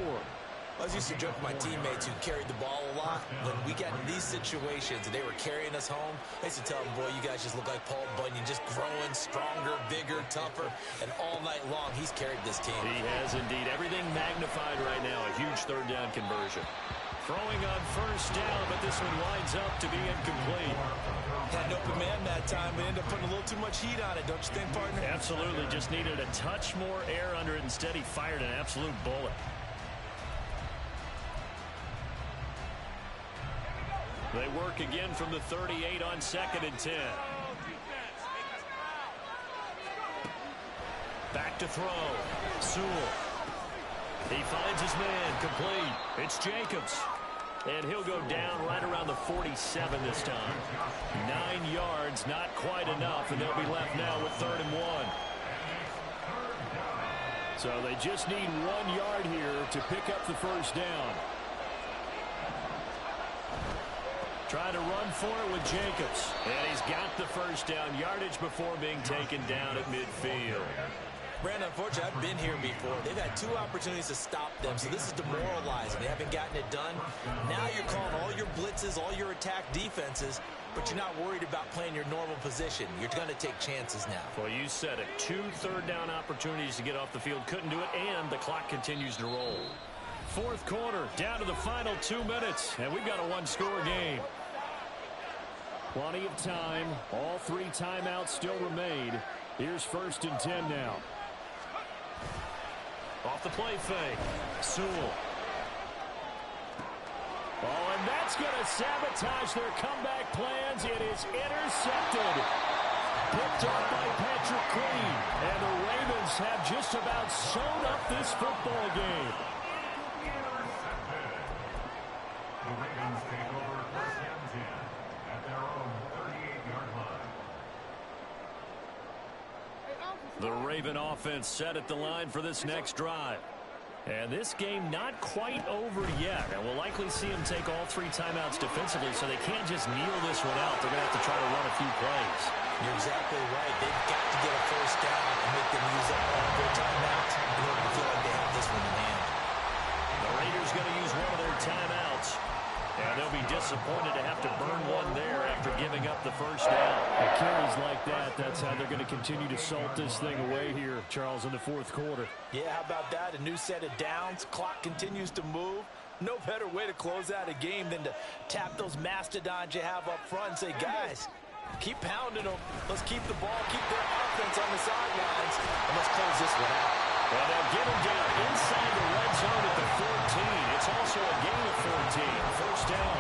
I was used to joke with my teammates who carried the ball a lot. When we got in these situations and they were carrying us home, I used to tell them, boy, you guys just look like Paul Bunyan, just growing stronger, bigger, tougher, and all night long he's carried this team. He has indeed. Everything magnified right now. A huge third down conversion. Throwing on first down, but this one winds up to be incomplete. Had an open man that time, but ended up putting a little too much heat on it, don't you think, partner? Absolutely. Just needed a touch more air under it. Instead, he fired an absolute bullet. They work again from the 38 on 2nd and 10. Back to throw. Sewell. He finds his man. Complete. It's Jacobs. And he'll go down right around the 47 this time. 9 yards, not quite enough, and they'll be left now with 3rd and 1. So they just need 1 yard here to pick up the first down. Trying to run for it with Jacobs. And he's got the first down. Yardage before being taken down at midfield. Brandon, unfortunately, I've been here before. They've had 2 opportunities to stop them, so this is demoralizing. They haven't gotten it done. Now you're calling all your blitzes, all your attack defenses, but you're not worried about playing your normal position. You're going to take chances now. Well, you said it. 2 third down opportunities to get off the field. Couldn't do it, and the clock continues to roll. 4th quarter, down to the final 2 minutes, and we've got a 1-score game. Plenty of time. All 3 timeouts still remain. Here's 1st and 10 now. Off the play fake. Sewell. Oh, and that's going to sabotage their comeback plans. It is intercepted. Picked off by Patrick Queen. And the Ravens have just about sewn up this football game. The Ravens take over 1st and 10 at their own 38-yard line. The Raven offense set at the line for this next drive. And this game not quite over yet. And we'll likely see them take all 3 timeouts defensively, so they can't just kneel this one out. They're going to have to try to run a few plays. You're exactly right. They've got to get a first down and make them use up all of their timeouts in order to feel like they have this one in hand. The Raiders going to use one of their timeouts. And they'll be disappointed to have to burn one there after giving up the first down. At carries like that, that's how they're going to continue to salt this thing away here, Charles, in the 4th quarter. Yeah, how about that? A new set of downs. Clock continues to move. No better way to close out a game than to tap those mastodons you have up front and say, guys, keep pounding them. Let's keep the ball, keep their offense on the sidelines, and let's close this one out. Well, they'll get him down inside the red zone at the 14. It's also a gain of 14. First down.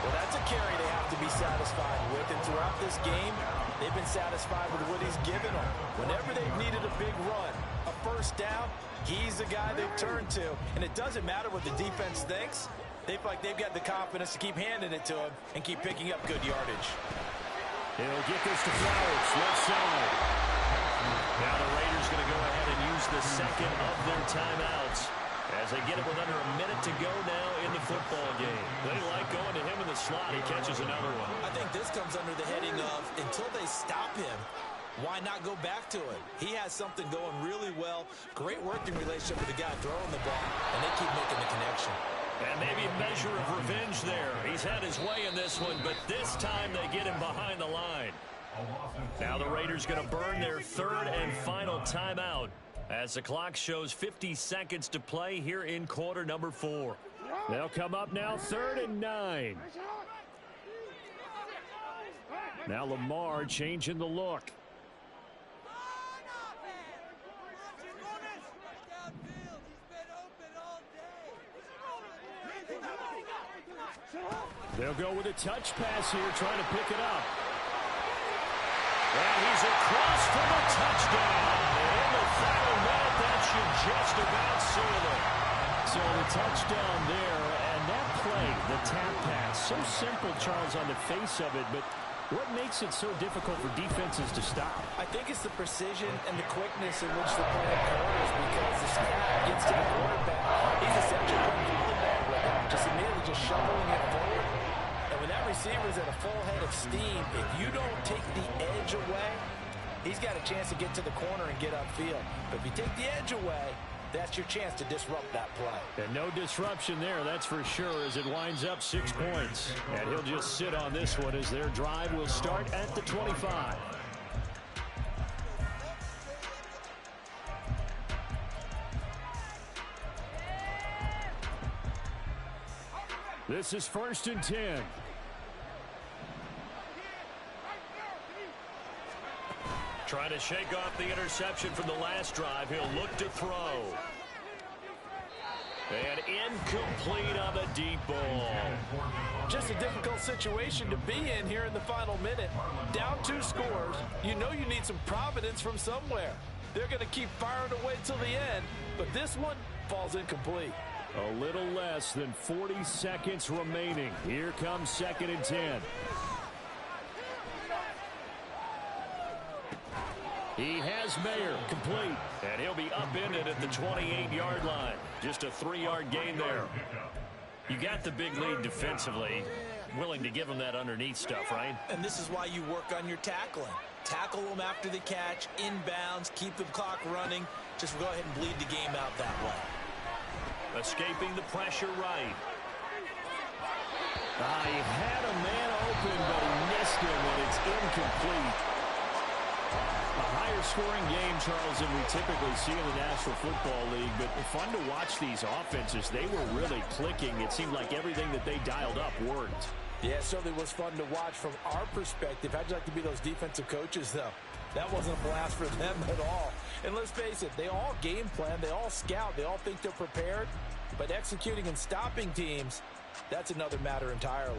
Well, that's a carry they have to be satisfied with. And throughout this game, they've been satisfied with what he's given them. Whenever they've needed a big run, a first down, he's the guy they've turned to. And it doesn't matter what the defense thinks. They feel like they've got the confidence to keep handing it to him and keep picking up good yardage. He'll get this to Flowers, left side. Now the Raiders going to go ahead and use the second of their timeouts as they get it with under a minute to go now in the football game. They like going to him in the slot. He catches another one. I think this comes under the heading of until they stop him, why not go back to it? He has something going really well. Great working relationship with the guy throwing the ball, and they keep making the connection. And maybe a measure of revenge there. He's had his way in this one, but this time they get him behind the line. Now the Raiders going to burn their 3rd and final timeout as the clock shows 50 seconds to play here in quarter number 4. They'll come up now 3rd and 9. Now Lamar changing the look. They'll go with a touch pass here, trying to pick it up. And he's across for the touchdown. And in the final minute, that should just about seal it. So the touchdown there, and that play, the tap pass, so simple, Charles, on the face of it, but what makes it so difficult for defenses to stop? I think it's the precision and the quickness in which the play occurs because the snap gets to the quarterback. He's essentially putting the ball with him, just immediately just shoveling it forward. And when that receiver's at a full head of steam, if you don't take the edge away, he's got a chance to get to the corner and get upfield. But if you take the edge away, that's your chance to disrupt that play. And no disruption there, that's for sure, as it winds up 6 points. And he'll just sit on this one as their drive will start at the 25. This is 1st and 10. Trying to shake off the interception from the last drive. He'll look to throw. And incomplete on the deep ball. Just a difficult situation to be in here in the final minute. Down 2 scores. You know you need some providence from somewhere. They're going to keep firing away till the end, but this one falls incomplete. A little less than 40 seconds remaining. Here comes 2nd and 10. He has Mayer complete, and he'll be upended at the 28-yard line. Just a 3-yard gain there. You got the big lead defensively. Willing to give him that underneath stuff, right? And this is why you work on your tackling. Tackle them after the catch, inbounds, keep the clock running. Just go ahead and bleed the game out that way. Escaping the pressure right. He had a man open, but he missed him, and it's incomplete. A higher scoring game, Charles, than we typically see in the National Football League, but fun to watch these offenses. They were really clicking. It seemed like everything that they dialed up worked. Yeah, it certainly was fun to watch from our perspective. How'd you like to be those defensive coaches, though? That wasn't a blast for them at all. And let's face it, they all game plan, they all scout, they all think they're prepared, but executing and stopping teams, that's another matter entirely.